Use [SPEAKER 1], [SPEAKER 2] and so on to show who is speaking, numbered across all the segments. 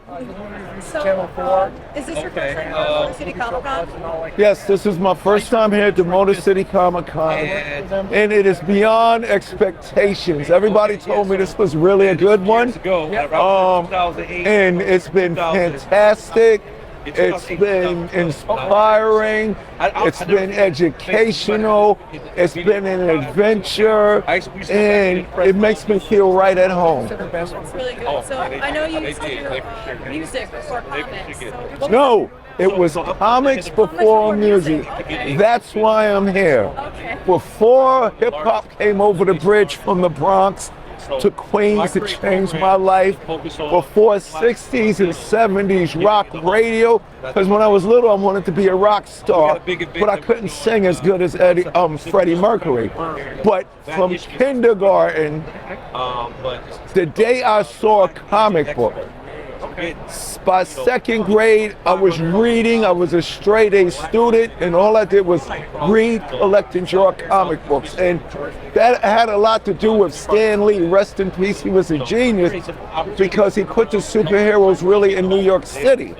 [SPEAKER 1] So, is this your first time at Motor City Comic Con?
[SPEAKER 2] Yes, this is my first time here at the Motor City Comic Con, and it is beyond expectations. Everybody told me this was really a good one, and it's been fantastic. It's been inspiring, it's been educational, it's been an adventure, and it makes me feel right at home.
[SPEAKER 1] That's really good. So I know you used to do music before comics. So
[SPEAKER 2] No, it was comics before music. That's why I'm here. Before hip hop came over the bridge from the Bronx to Queens to change my life, before 60s and 70s rock radio, because when I was little I wanted to be a rock star, but I couldn't sing as good as Freddie Mercury. But from kindergarten, the day I saw a comic book, by second grade, I was reading. I was a straight A student, and all I did was read, collect, and draw comic books. And that had a lot to do with Stan Lee. Rest in peace, he was a genius because he put the superheroes really in New York City.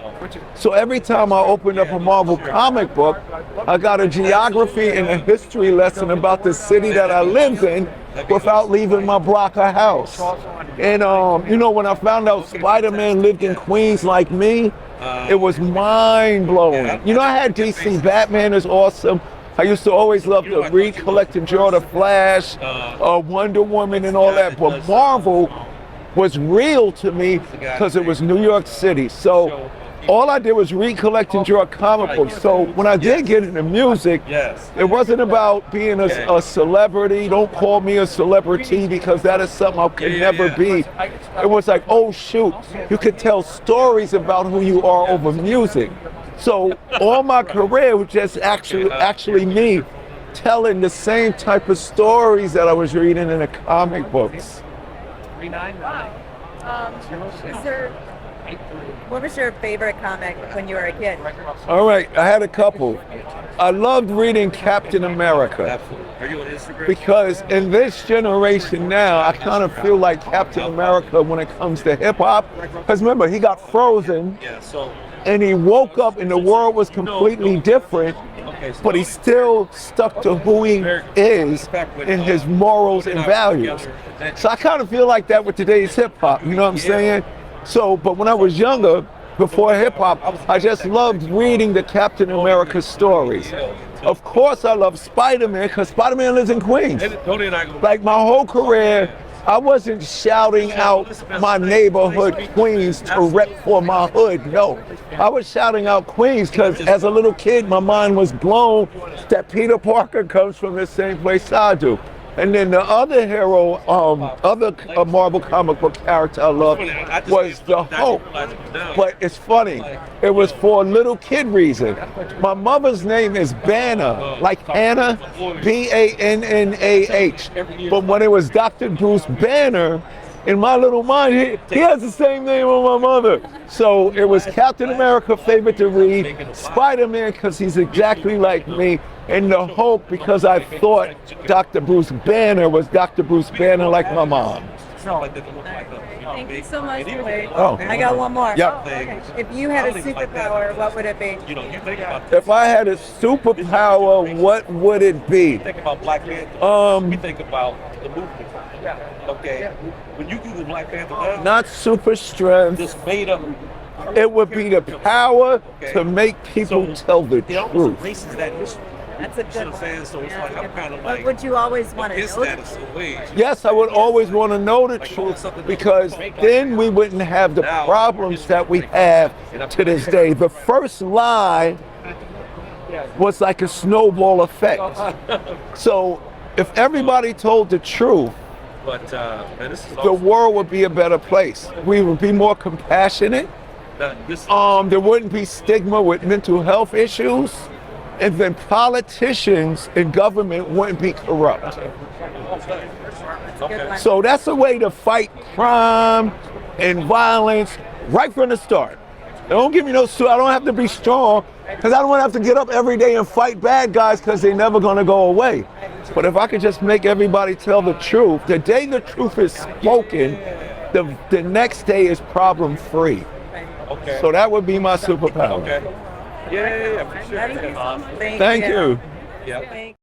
[SPEAKER 2] So every time I opened up a Marvel comic book, I got a geography and a history lesson about the city that I lived in without leaving my block of house. And you know, when I found out Spider-Man lived in Queens like me, it was mind-blowing. You know, I had DC Batman is awesome. I used to always love to read, collect, and draw the Flash, Wonder Woman, and all that. But Marvel was real to me because it was New York City. So all I did was read, collect, and draw comic books. So when I did get into music, it wasn't about being a celebrity. Don't call me a celebrity because that is something I could never be. It was like, oh shoot, you could tell stories about who you are over music. So all my career was just actually me telling the same type of stories that I was reading in the comic books.
[SPEAKER 3] What was your favorite comic when you were a kid?
[SPEAKER 2] All right, I had a couple. I loved reading Captain America because in this generation now, I kind of feel like Captain America when it comes to hip hop. Because remember, he got frozen and he woke up and the world was completely different, but he still stuck to who he is and his morals and values. So I kind of feel like that with today's hip hop, you know what I'm saying? So, but when I was younger, before hip hop, I just loved reading the Captain America stories. Of course, I love Spider-Man because Spider-Man lives in Queens. Like my whole career, I wasn't shouting out my neighborhood Queens to rep for my hood. No, I was shouting out Queens because as a little kid, my mind was blown that Peter Parker comes from the same place I do. And then the other hero, other Marvel comic book character I loved was the Hulk. But it's funny, it was for a little kid reason. My mother's name is Banner, like Hannah, B-A-N-N-A-H. But when it was Dr. Bruce Banner, in my little mind, he has the same name on my mother. So it was Captain America favorite to read, Spider-Man because he's exactly like me, and the Hulk because I thought Dr. Bruce Banner was Dr. Bruce Banner like my mom.
[SPEAKER 3] Thank you so much.
[SPEAKER 2] Oh.
[SPEAKER 3] I got one more.
[SPEAKER 2] Yep.
[SPEAKER 3] Okay. If you had a superpower, what would it be?
[SPEAKER 2] If I had a superpower, what would it be?
[SPEAKER 4] Think about Black Panther. We think about the movement. Okay. When you do the Black Panther,
[SPEAKER 2] Not super strength.
[SPEAKER 4] just made up.
[SPEAKER 2] It would be the power to make people tell the
[SPEAKER 4] It almost
[SPEAKER 2] truth.
[SPEAKER 4] erases that history.
[SPEAKER 3] That's a good one.
[SPEAKER 4] saying? So it's like I'm kind of
[SPEAKER 3] What
[SPEAKER 4] like,
[SPEAKER 3] would you always want to
[SPEAKER 4] his
[SPEAKER 3] know?
[SPEAKER 4] status in ways.
[SPEAKER 2] Yes, I would always want to know the truth because then we wouldn't have the problems that we have to this day. The first lie was like a snowball effect. So if everybody told the truth,
[SPEAKER 4] But man, this is
[SPEAKER 2] the world would be a better place. We would be more compassionate. There wouldn't be stigma with mental health issues. And then politicians and government wouldn't be corrupt. So that's a way to fight crime and violence right from the start. Don't give me no I don't have to be strong because I don't want to have to get up every day and fight bad guys because they're never going to go away. But if I could just make everybody tell the truth, the day the truth is spoken, the next day is problem free.
[SPEAKER 4] Okay.
[SPEAKER 2] So that would be my superpower.
[SPEAKER 4] Okay. Yeah, for sure.
[SPEAKER 2] Thank you.
[SPEAKER 4] Yeah.
[SPEAKER 3] Thank